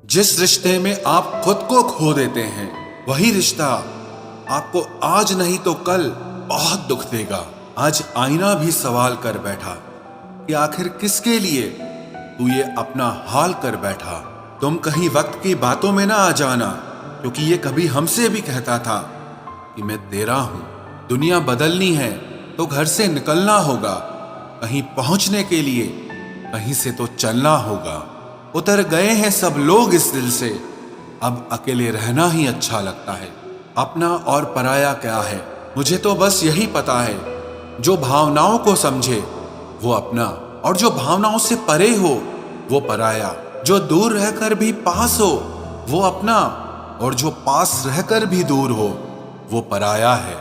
जिस रिश्ते में आप खुद को खो देते हैं वही रिश्ता आपको आज नहीं तो कल बहुत दुख देगा। आज आईना भी सवाल कर बैठा कि आखिर किसके लिए तू ये अपना हाल कर बैठा। तुम कहीं वक्त की बातों में ना आ जाना, क्योंकि ये कभी हमसे भी कहता था कि मैं तेरा हूं। दुनिया बदलनी है तो घर से निकलना होगा, कहीं पहुंचने के लिए कहीं से तो चलना होगा। उतर गए हैं सब लोग इस दिल से, अब अकेले रहना ही अच्छा लगता है। अपना और पराया क्या है, मुझे तो बस यही पता है। जो भावनाओं को समझे वो अपना, और जो भावनाओं से परे हो वो पराया। जो दूर रहकर भी पास हो वो अपना, और जो पास रहकर भी दूर हो वो पराया है।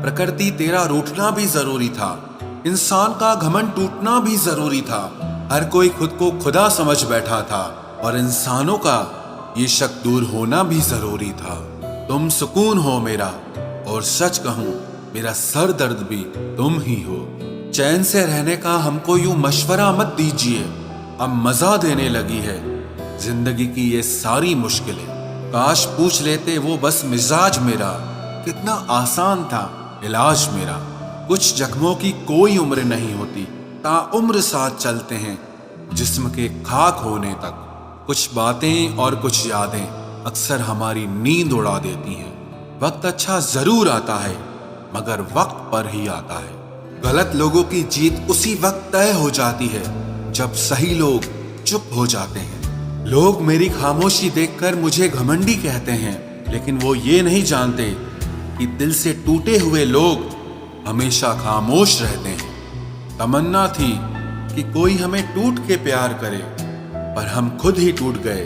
प्रकृति तेरा रूठना भी जरूरी था, इंसान का घमंड टूटना भी जरूरी था। हर कोई खुद को खुदा समझ बैठा था, और इंसानों का ये शक दूर होना भी जरूरी था। तुम सुकून हो मेरा, और सच कहूं मेरा सर दर्द भी तुम ही हो। चैन से रहने का हमको यूं मशवरा मत दीजिए, अब मजा देने लगी है जिंदगी की ये सारी मुश्किलें। काश पूछ लेते वो बस मिजाज मेरा, कितना आसान था इलाज मेरा। कुछ जख्मों की कोई उम्र नहीं होती, ताउम्र साथ चलते हैं जिस्म के खाक होने तक। कुछ बातें और कुछ यादें अक्सर हमारी नींद उड़ा देती हैं। वक्त अच्छा जरूर आता है मगर वक्त पर ही आता है। गलत लोगों की जीत उसी वक्त तय हो जाती है जब सही लोग चुप हो जाते हैं। लोग मेरी खामोशी देखकर मुझे घमंडी कहते हैं, लेकिन वो ये नहीं जानते कि दिल से टूटे हुए लोग हमेशा खामोश रहते हैं। तमन्ना थी कि कोई हमें टूट के प्यार करे, पर हम खुद ही टूट गए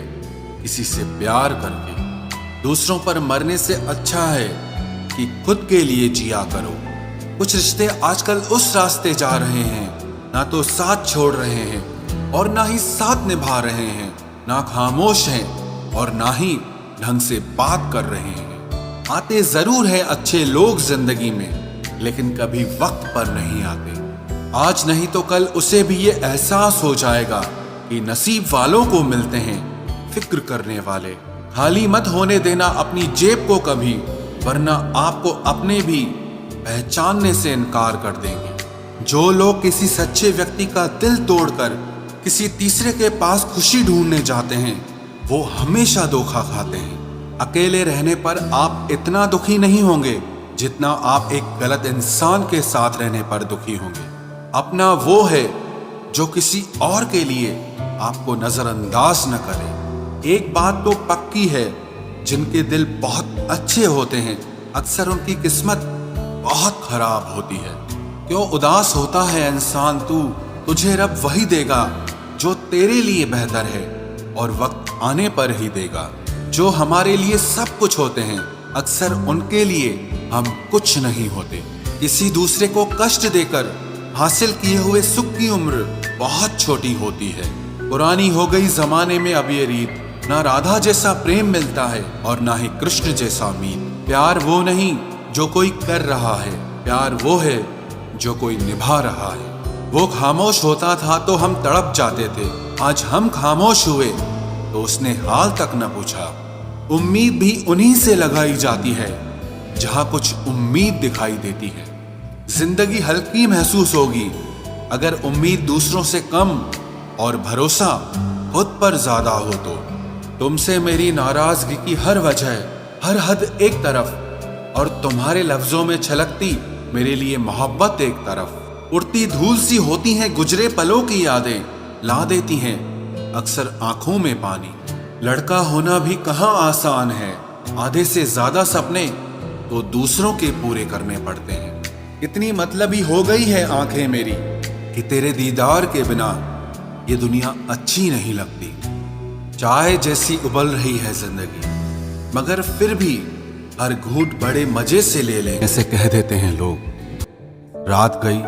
किसी से प्यार करके। दूसरों पर मरने से अच्छा है कि खुद के लिए जिया करो। कुछ रिश्ते आजकल उस रास्ते जा रहे हैं, ना तो साथ छोड़ रहे हैं और ना ही साथ निभा रहे हैं, ना खामोश हैं और ना ही ढंग से बात कर रहे हैं। आते जरूर हैं अच्छे लोग जिंदगी में, लेकिन कभी वक्त पर नहीं आते। आज नहीं तो कल उसे भी ये एहसास हो जाएगा कि नसीब वालों को मिलते हैं फिक्र करने वाले। खाली मत होने देना अपनी जेब को कभी, वरना आपको अपने भी पहचानने से इनकार कर देंगे। जो लोग किसी सच्चे व्यक्ति का दिल तोड़कर किसी तीसरे के पास खुशी ढूंढने जाते हैं वो हमेशा धोखा खाते हैं। अकेले रहने पर आप इतना दुखी नहीं होंगे जितना आप एक गलत इंसान के साथ रहने पर दुखी होंगे। अपना वो है जो किसी और के लिए आपको नजरअंदाज न करे। एक बात तो पक्की है, जिनके दिल बहुत अच्छे होते हैं अक्सर उनकी किस्मत बहुत खराब होती है। क्यों उदास होता है इंसान तू, तुझे रब वही देगा जो तेरे लिए बेहतर है, और वक्त आने पर ही देगा। जो हमारे लिए सब कुछ होते हैं अक्सर उनके लिए हम कुछ नहीं होते। किसी दूसरे को कष्ट देकर हासिल किए हुए सुख की उम्र बहुत छोटी होती है। पुरानी हो गई जमाने में अब ये रीत, ना राधा जैसा प्रेम मिलता है और ना ही कृष्ण जैसा मीत। प्यार वो नहीं जो कोई कर रहा है, प्यार वो है जो कोई निभा रहा है। वो खामोश होता था तो हम तड़प जाते थे, आज हम खामोश हुए तो उसने हाल तक न पूछा। उम्मीद भी उन्हीं से लगाई जाती है जहां कुछ उम्मीद दिखाई देती है। जिंदगी हल्की महसूस होगी अगर उम्मीद दूसरों से कम और भरोसा खुद पर ज्यादा हो तो। तुमसे मेरी नाराजगी की हर वजह, हर हद एक तरफ, और तुम्हारे लफ्जों में छलकती मेरे लिए मोहब्बत एक तरफ। उड़ती धूल सी होती हैं गुजरे पलों की यादें, ला देती हैं अक्सर आंखों में पानी। लड़का होना भी कहाँ आसान है, आधे से ज्यादा सपने तो दूसरों के पूरे करने पड़ते हैं। इतनी मतलबी हो गई है आंखें मेरी कि तेरे दीदार के बिना ये दुनिया अच्छी नहीं लगती। चाय जैसी उबल रही है जिंदगी, मगर फिर भी हर घूंट बड़े मजे से ले ले, ऐसे कह देते हैं लोग। रात गई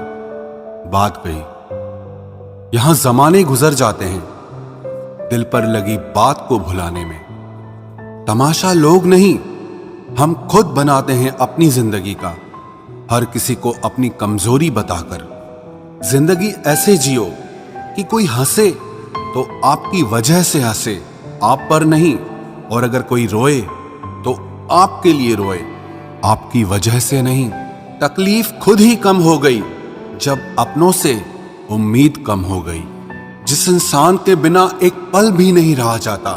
बात गई, यहां जमाने गुजर जाते हैं दिल पर लगी बात को भुलाने में। तमाशा लोग नहीं हम खुद बनाते हैं अपनी जिंदगी का, हर किसी को अपनी कमजोरी बताकर। जिंदगी ऐसे जियो कि कोई हंसे तो आपकी वजह से हंसे, आप पर नहीं, और अगर कोई रोए तो आपके लिए रोए, आपकी वजह से नहीं। तकलीफ खुद ही कम हो गई जब अपनों से उम्मीद कम हो गई। जिस इंसान के बिना एक पल भी नहीं रहा जाता,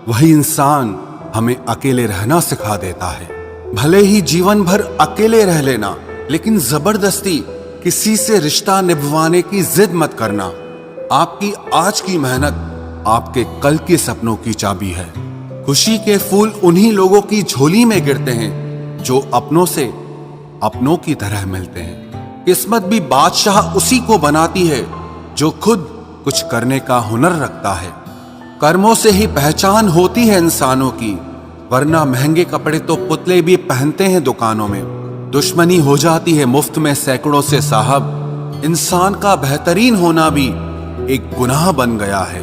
वही इंसान हमें अकेले रहना सिखा देता है। भले ही जीवन भर अकेले रह लेना, लेकिन जबरदस्ती किसी से रिश्ता निभवाने की जिद मत करना। आपकी आज की मेहनत आपके कल के सपनों की चाबी है। खुशी के फूल उन्हीं लोगों की झोली में गिरते हैं जो अपनों से अपनों की तरह मिलते हैं। किस्मत भी बादशाह उसी को बनाती है जो खुद कुछ करने का हुनर रखता है। कर्मों से ही पहचान होती है इंसानों की, वरना महंगे कपड़े तो पुतले भी पहनते हैं दुकानों में। दुश्मनी हो जाती है मुफ्त में सैकड़ों से साहब। इंसान का बेहतरीन होना भी एक गुनाह बन गया है।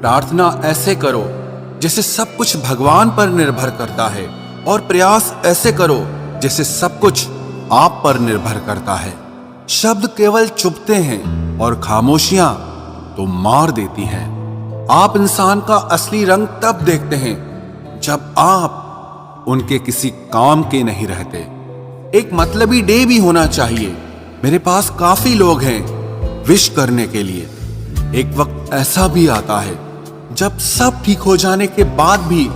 प्रार्थना ऐसे करो जैसे सब कुछ भगवान पर निर्भर करता है, और प्रयास ऐसे करो जैसे सब कुछ आप पर निर्भर करता है। शब्द केवल चुभते हैं और खामोशियां तो मार देती हैं। आप इंसान का असली रंग तब देखते हैं जब आप उनके किसी काम के नहीं रहते। एक मतलबी डे भी होना चाहिए। मेरे पास काफी लोग हैं विश करने के लिए। एक वक्त ऐसा भी आता है जब सब ठीक हो जाने के बाद भी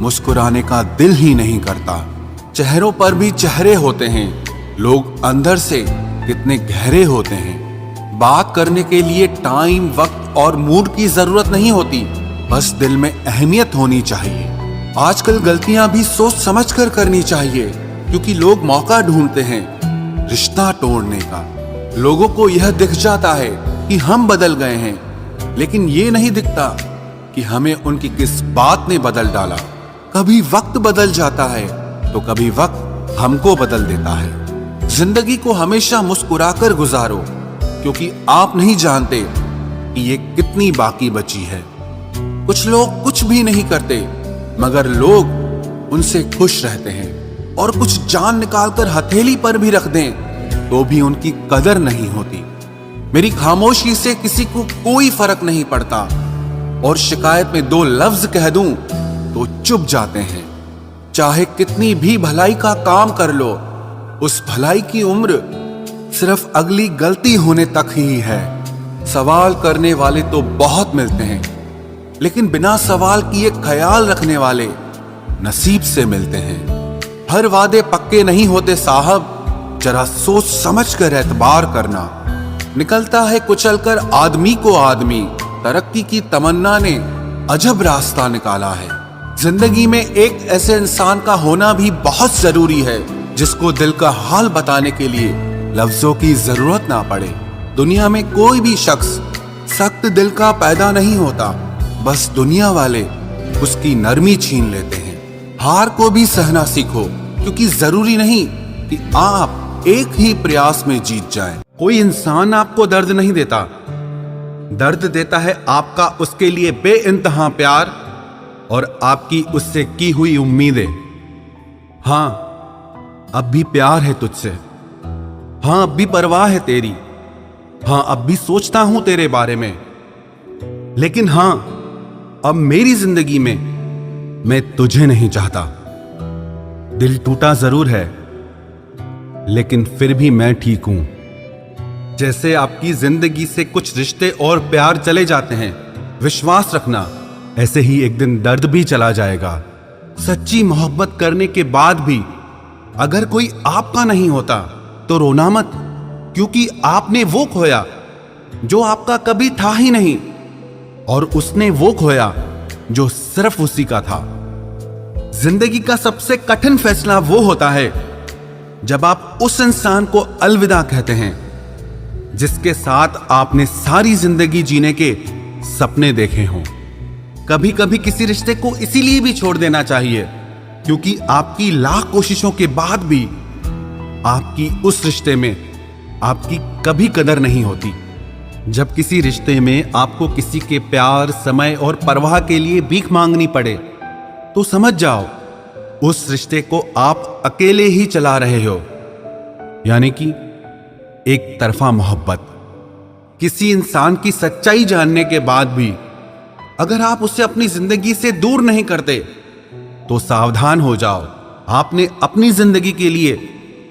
मुस्कुराने का दिल ही नहीं करता। चेहरों पर भी चेहरे होते हैं, लोग अंदर से कितने गहरे होते हैं। बात करने के लिए टाइम, वक्त और मूड की जरूरत नहीं होती, बस दिल में अहमियत होनी चाहिए। आजकल गलतियां भी सोच समझ कर करनी चाहिए, क्योंकि लोग मौका ढूंढते हैं रिश्ता तोड़ने का। लोगों को यह दिख जाता है कि हम बदल गए हैं, लेकिन ये नहीं दिखता कि हमें उनकी किस बात ने बदल डाला। कभी वक्त बदल जाता है तो कभी वक्त हमको बदल देता है। जिंदगी को हमेशा मुस्कुराकर गुजारो, क्योंकि आप नहीं जानते कि ये कितनी बाकी बची है। कुछ लोग कुछ भी नहीं करते, मगर लोग उनसे खुश रहते हैं, और कुछ जान निकालकर हथेली पर भी रख दें तो भी उनकी कदर नहीं होती। मेरी खामोशी से किसी को कोई फर्क नहीं पड़ता, और शिकायत में 2 लफ्ज कह दूं तो चुप जाते हैं। चाहे कितनी भी भलाई का काम कर लो, उस भलाई की उम्र सिर्फ अगली गलती होने तक ही है। सवाल करने वाले तो बहुत मिलते हैं, लेकिन बिना सवाल किए ख्याल रखने वाले नसीब से मिलते हैं। हर वादे पक्के नहीं होते साहब, जरा सोच समझ कर एतबार करना। निकलता है कुचलकर आदमी को आदमी, तरक्की की तमन्ना ने अजब रास्ता निकाला है। जिंदगी में एक ऐसे इंसान का होना भी बहुत जरूरी है जिसको दिल का हाल बताने के लिए लफ्जों की जरूरत ना पड़े। दुनिया में कोई भी शख्स सख्त दिल का पैदा नहीं होता, बस दुनिया वाले उसकी नरमी छीन लेते हैं। हार को भी सहना सीखो, क्योंकि जरूरी नहीं कि आप एक ही प्रयास में जीत जाएं। कोई इंसान आपको दर्द नहीं देता, दर्द देता है आपका उसके लिए बेइंतहा प्यार और आपकी उससे की हुई उम्मीदें। हां, अब भी प्यार है तुझसे। हां, अब भी परवाह है तेरी। हां, अब भी सोचता हूं तेरे बारे में। लेकिन हां, अब मेरी जिंदगी में मैं तुझे नहीं चाहता। दिल टूटा जरूर है, लेकिन फिर भी मैं ठीक हूं। जैसे आपकी जिंदगी से कुछ रिश्ते और प्यार चले जाते हैं, विश्वास रखना ऐसे ही एक दिन दर्द भी चला जाएगा। सच्ची मोहब्बत करने के बाद भी अगर कोई आपका नहीं होता तो रोना मत, क्योंकि आपने वो खोया जो आपका कभी था ही नहीं, और उसने वो खोया जो सिर्फ उसी का था। जिंदगी का सबसे कठिन फैसला वो होता है जब आप उस इंसान को अलविदा कहते हैं जिसके साथ आपने सारी जिंदगी जीने के सपने देखे हों। कभी कभी किसी रिश्ते को इसीलिए भी छोड़ देना चाहिए क्योंकि आपकी लाख कोशिशों के बाद भी आपकी उस रिश्ते में आपकी कभी कदर नहीं होती। जब किसी रिश्ते में आपको किसी के प्यार, समय और परवाह के लिए भीख मांगनी पड़े तो समझ जाओ उस रिश्ते को आप अकेले ही चला रहे हो, यानी कि एक तरफा मोहब्बत। किसी इंसान की सच्चाई जानने के बाद भी अगर आप उसे अपनी जिंदगी से दूर नहीं करते तो सावधान हो जाओ, आपने अपनी जिंदगी के लिए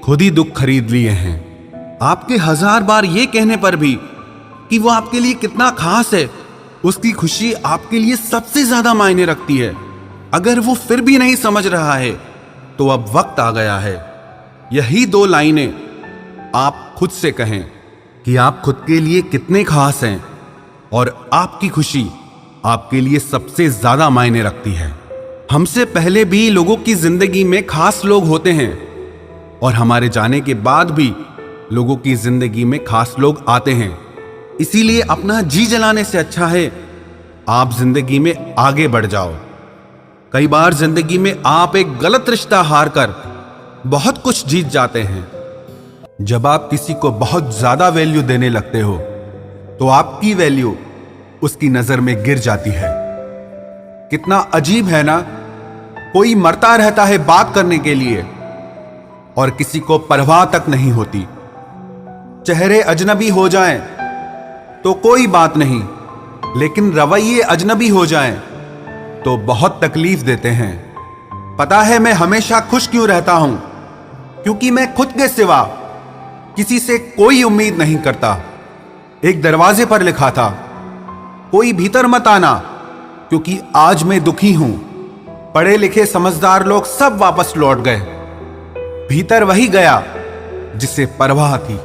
खुद ही दुख खरीद लिए हैं। आपके 1000 बार ये कहने पर भी कि वो आपके लिए कितना खास है, उसकी खुशी आपके लिए सबसे ज्यादा मायने रखती है। अगर वो फिर भी नहीं समझ रहा है तो अब वक्त आ गया है यही 2 लाइनें आप खुद से कहें कि आप खुद के लिए कितने खास हैं और आपकी खुशी आपके लिए सबसे ज्यादा मायने रखती है। हमसे पहले भी लोगों की जिंदगी में खास लोग होते हैं और हमारे जाने के बाद भी लोगों की जिंदगी में खास लोग आते हैं। इसीलिए अपना जी जलाने से अच्छा है आप जिंदगी में आगे बढ़ जाओ। कई बार जिंदगी में आप एक गलत रिश्ता हार कर बहुत कुछ जीत जाते हैं। जब आप किसी को बहुत ज्यादा वैल्यू देने लगते हो तो आपकी वैल्यू उसकी नजर में गिर जाती है। कितना अजीब है ना, कोई मरता रहता है बात करने के लिए और किसी को परवाह तक नहीं होती। चेहरे अजनबी हो जाएं तो कोई बात नहीं, लेकिन रवैये अजनबी हो जाएं तो बहुत तकलीफ देते हैं। पता है मैं हमेशा खुश क्यों रहता हूं? क्योंकि मैं खुद के सिवा किसी से कोई उम्मीद नहीं करता। एक दरवाजे पर लिखा था, कोई भीतर मत आना, क्योंकि आज मैं दुखी हूं। पढ़े लिखे समझदार लोग सब वापस लौट गए। भीतर वही गया जिसे परवाह थी।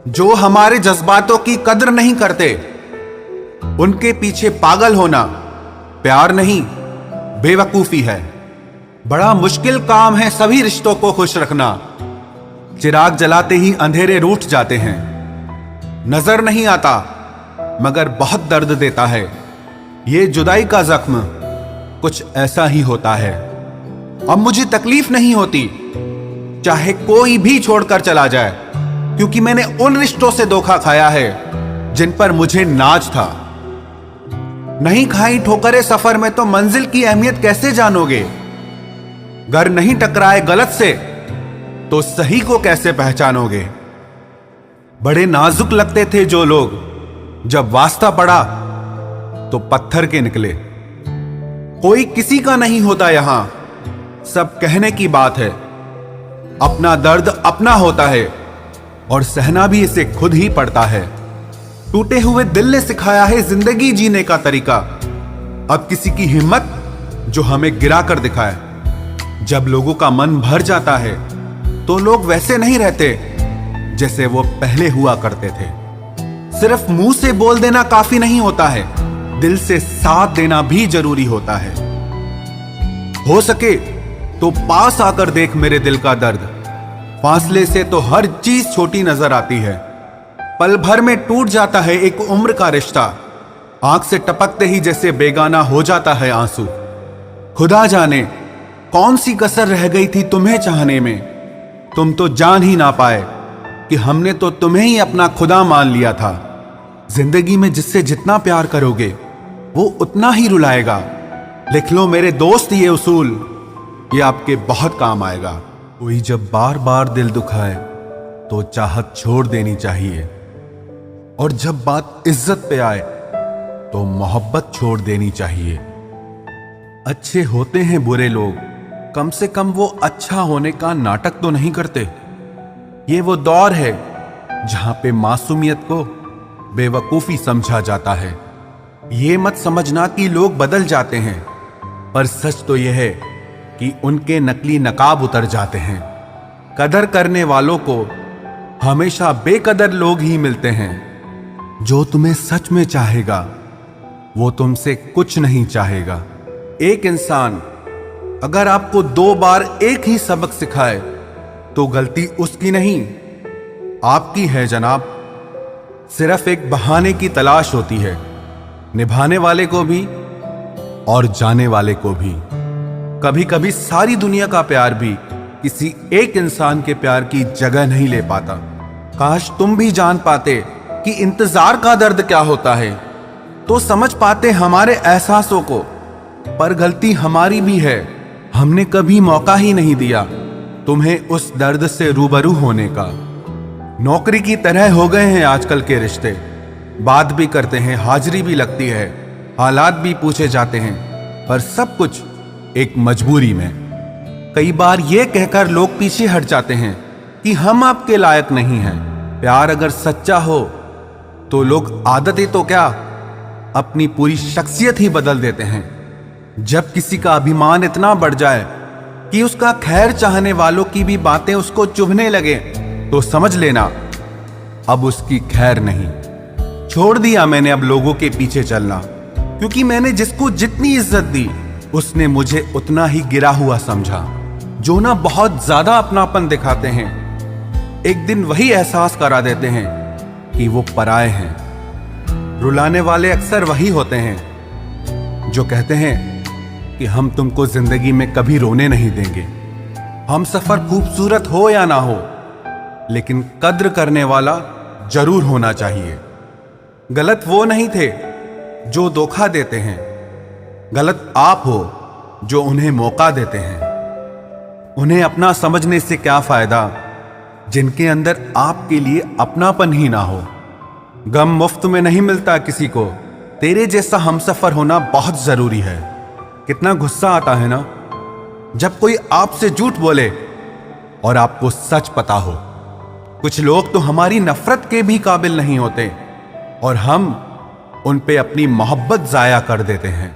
जो हमारे जज्बातों की कद्र नहीं करते उनके पीछे पागल होना प्यार नहीं, बेवकूफी है। बड़ा मुश्किल काम है सभी रिश्तों को खुश रखना। चिराग जलाते ही अंधेरे रूठ जाते हैं। नजर नहीं आता मगर बहुत दर्द देता है। ये जुदाई का जख्म कुछ ऐसा ही होता है। अब मुझे तकलीफ नहीं होती चाहे कोई भी छोड़कर चला जाए, क्योंकि मैंने उन रिश्तों से धोखा खाया है जिन पर मुझे नाज था। नहीं खाई ठोकरें सफर में तो मंजिल की अहमियत कैसे जानोगे? घर नहीं टकराए गलत से तो सही को कैसे पहचानोगे? बड़े नाजुक लगते थे जो लोग, जब वास्ता पड़ा तो पत्थर के निकले। कोई किसी का नहीं होता यहां, सब कहने की बात है। अपना दर्द अपना होता है और सहना भी इसे खुद ही पड़ता है। टूटे हुए दिल ने सिखाया है जिंदगी जीने का तरीका। अब किसी की हिम्मत जो हमें गिरा कर दिखाए। जब लोगों का मन भर जाता है तो लोग वैसे नहीं रहते जैसे वो पहले हुआ करते थे। सिर्फ मुंह से बोल देना काफी नहीं होता है, दिल से साथ देना भी जरूरी होता है। हो सके तो पास आकर देख मेरे दिल का दर्द। फासले से तो हर चीज छोटी नजर आती है। पल भर में टूट जाता है एक उम्र का रिश्ता। आंख से टपकते ही जैसे बेगाना हो जाता है आंसू। खुदा जाने कौन सी कसर रह गई थी तुम्हें चाहने में। तुम तो जान ही ना पाए कि हमने तो तुम्हें ही अपना खुदा मान लिया था। जिंदगी में जिससे जितना प्यार करोगे वो उतना ही रुलाएगा। लिख लो मेरे दोस्त ये उसूल, ये आपके बहुत काम आएगा। कोई जब बार बार दिल दुखाए तो चाहत छोड़ देनी चाहिए, और जब बात इज्जत पे आए तो मोहब्बत छोड़ देनी चाहिए। अच्छे होते हैं बुरे लोग, कम से कम वो अच्छा होने का नाटक तो नहीं करते। ये वो दौर है जहां पे मासूमियत को बेवकूफी समझा जाता है। ये मत समझना कि लोग बदल जाते हैं, पर सच तो यह है कि उनके नकली नकाब उतर जाते हैं। कदर करने वालों को हमेशा बेकदर लोग ही मिलते हैं। जो तुम्हें सच में चाहेगा वो तुमसे कुछ नहीं चाहेगा। एक इंसान अगर आपको 2 बार एक ही सबक सिखाए तो गलती उसकी नहीं आपकी है जनाब। सिर्फ एक बहाने की तलाश होती है, निभाने वाले को भी और जाने वाले को भी। कभी कभी सारी दुनिया का प्यार भी किसी एक इंसान के प्यार की जगह नहीं ले पाता। काश तुम भी जान पाते कि इंतजार का दर्द क्या होता है, तो समझ पाते हमारे एहसासों को। पर गलती हमारी भी है, हमने कभी मौका ही नहीं दिया तुम्हें उस दर्द से रूबरू होने का। नौकरी की तरह हो गए हैं आजकल के रिश्ते। बात भी करते हैं, हाजिरी भी लगती है, हालात भी पूछे जाते हैं, पर सब कुछ एक मजबूरी में। कई बार ये कहकर लोग पीछे हट जाते हैं कि हम आपके लायक नहीं हैं। प्यार अगर सच्चा हो तो लोग आदतें तो क्या, अपनी पूरी शख्सियत ही बदल देते हैं। जब किसी का अभिमान इतना बढ़ जाए कि उसका खैर चाहने वालों की भी बातें उसको चुभने लगे, तो समझ लेना अब उसकी खैर नहीं। छोड़ दिया मैंने अब लोगों के पीछे चलना, क्योंकि मैंने जिसको जितनी इज्जत दी उसने मुझे उतना ही गिरा हुआ समझा। जो ना बहुत ज्यादा अपनापन दिखाते हैं, एक दिन वही एहसास करा देते हैं कि वो पराए हैं। रुलाने वाले अक्सर वही होते हैं जो कहते हैं कि हम तुमको जिंदगी में कभी रोने नहीं देंगे। हम सफर खूबसूरत हो या ना हो, लेकिन कद्र करने वाला जरूर होना चाहिए। गलत वो नहीं थे जो धोखा देते हैं, गलत आप हो जो उन्हें मौका देते हैं। उन्हें अपना समझने से क्या फायदा जिनके अंदर आपके लिए अपनापन ही ना हो। गम मुफ्त में नहीं मिलता किसी को, तेरे जैसा हमसफर होना बहुत जरूरी है। कितना गुस्सा आता है ना जब कोई आपसे झूठ बोले और आपको सच पता हो। कुछ लोग तो हमारी नफरत के भी काबिल नहीं होते और हम उन पे अपनी मोहब्बत जाया कर देते हैं।